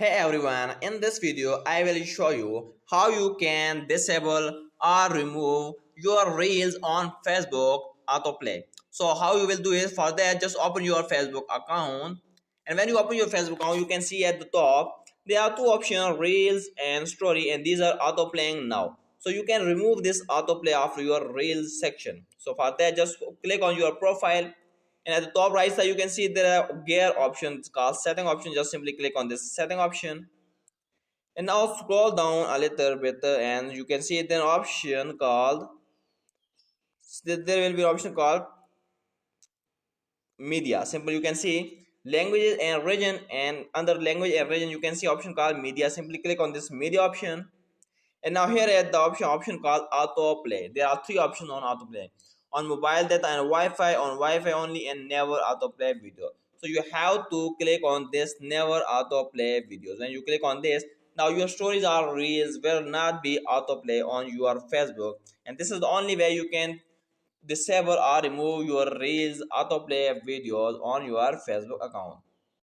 Hey everyone, in this video I will show you how you can disable or remove your reels on Facebook autoplay. So how you will do is for that just open your Facebook account, and when you open your Facebook account you can see at the top there are two options, reels and story, and these are autoplaying now. So you can remove this autoplay after your reels section. So for that just click on your profile, and at the top right side you can see there are gear options called setting option. Just simply click on this setting option, and now scroll down a little bit and you can see there option called there will be an option called media. Simple, you can see languages and region, and under language and region you can see option called media. Simply click on this media option, and now here at the option called autoplay. There are three options on autoplay: on mobile data and Wi-Fi, on Wi-Fi only, and never autoplay video. So you have to click on this never autoplay videos. When you click on this, now your stories or reels will not be autoplay on your Facebook, and this is the only way you can disable or remove your reels autoplay videos on your Facebook account.